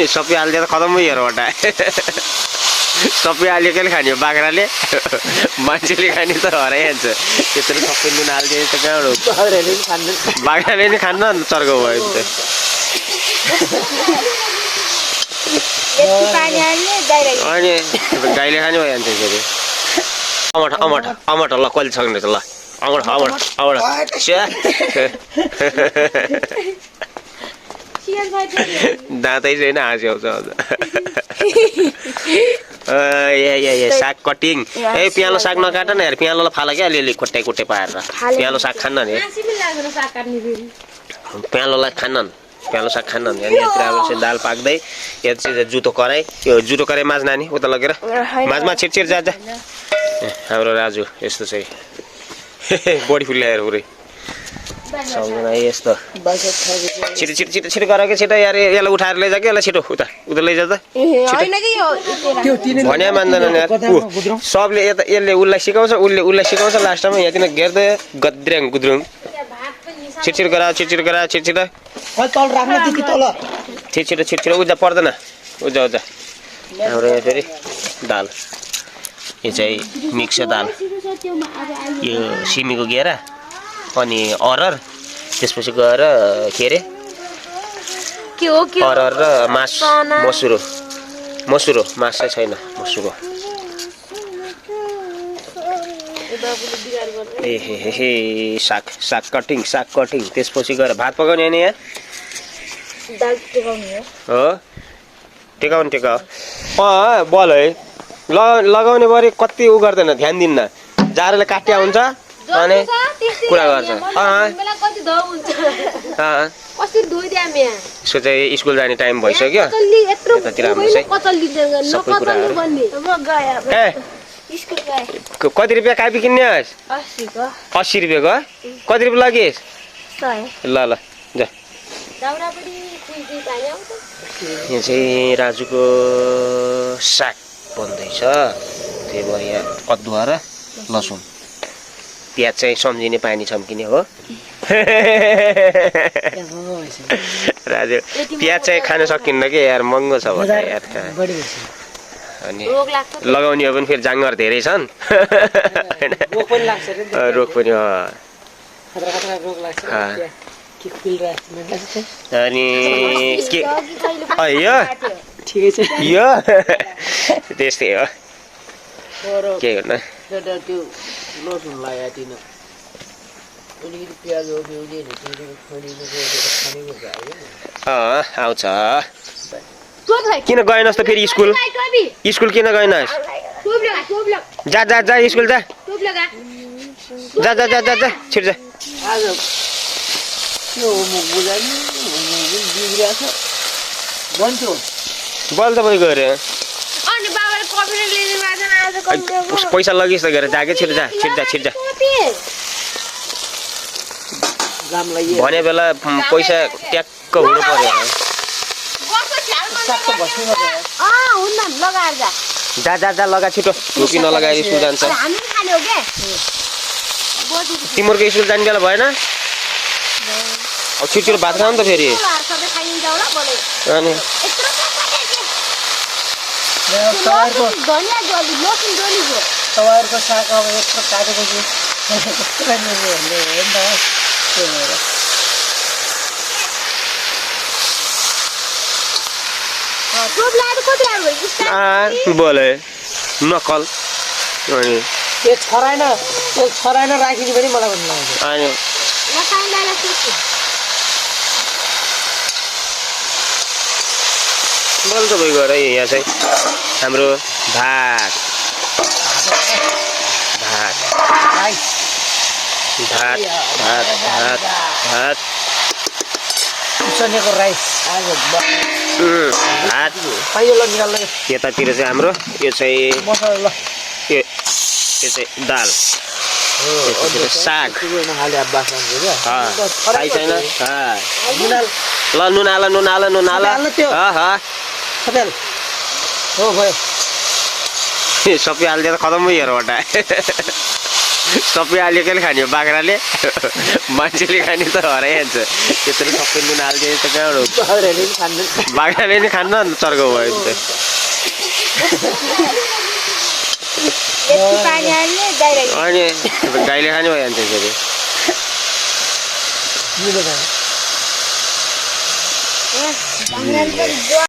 सबै हालिदिएर खतम भयो हेर वटा सबै हालेकोले खाने हो बाख्राले मान्छेले खाने त हराइहाल्छ त्यत्रो सबै नुन हालिदिए त कहाँबाट बाख्राले नि खान्न नि चर्को भयो त अनि गाईले खाने भइहाल्छ त्यसरी अमट ल कहिले सक्ने त ल अमट दाँतै छैन हाँसी आउँछ साग कटिङ पियालो साग नकाट न यार पियालोलाई फाल क्या अलिअलि खुट्टै पारेर पियालो साग खान्न नि पियालोलाई खान्न पियालो साग खान्न नि यहाँतिर अब दाल पाक्दै यहाँ चाहिँ जुतो कराई यो जुतो कराई माझ नानी उता लगेर माझमा छिटछिट जा हाम्रो राजु यस्तो चाहिँ बडी फुल ल्याएर पुरै सम्झना यस्तो छिटो गर कि छिटो यार यसलाई उठाएर लैजा कि यसलाई छिटो उता लैजा त भने मान्दैन यार सबले यता यसले उसलाई सिकाउँछ उसले उसलाई सिकाउँछ लास्टमा यहाँतिर घेर्दै गद्र्याङ गुद्रुङ छिटो गरा छिटो उजा पर्दैन उजा हाम्रो यहाँ फेरि दाल यो चाहिँ मिक्स दाल यो सिमीको घेरा अनि अरर त्यसपछि गएर के अरे अरर र मसुरो मास चाहिँ छैन मसुरो ए साग कटिङ त्यसपछि गएर भात पकाउने हैन यहाँ हो टेकाउ बल है लगाउने बरी कति उ गर्दैन ध्यान दिन्न जाडोले काट्या हुन्छ अनि कुरा गर्छ यसको चाहिँ स्कुल जाने टाइम भइसक्यो यतातिर हाम्रो चाहिँ सबै कुराहरू कति रुपियाँ कापी किन्ने 80 रुपियाँको कति रुपियाँ लगिस् ल जा यहाँ चाहिँ राजुको साग बन्दैछ त्यही भएर यहाँ अदुवा र लसुन प्याज चाहिँ सम्झिने पानी छम्किने हो राजु प्याज चाहिँ खान सकिन्न कि यार महँगो छ भने यार अनि लगाउने हो भने फेरि जाँगर धेरै छन् रोग पनि अनि यो त्यस्तै हो के गर्नु आउँछ किन गएनस् त फेरि स्कुल किन गएनस् जा स्कुल जा छिटो जा बल त भयो गएर पैसा लगिस् त गएर जागे छिटो जा भने बेला पैसा ट्याक्क हुनु पर्यो जा लगा छिटो टोपी नलगाएर स्कुल जान्छ तिम्रो स्कुल जाने बेला भएन अब छिटो भात खाऊ नि त फेरि अनि बोले नकल अनि त्यो छराएन राखिदिनु पनि मलाई पनि लाग्छ अनि बोल त भइ गएर यहाँ चाहिँ हाम्रो भात चनेको राइस भात यतातिर चाहिँ हाम्रो यो चाहिँ मसला यो चाहिँ दाल साग थाहै छैन ल नुन हाल सबै हालिदिएर खतम भयो हेर वटा सबै अलिकति खाने हो बाख्राले मान्छेले खाने त हराइहाल्छ त्यत्रो सबै नुन हालिदिए त कहाँबाट बाख्राले नि खान्न अन्त चर्को भयो नि त अनि गाईले खाने भइहाल्छ त्यसरी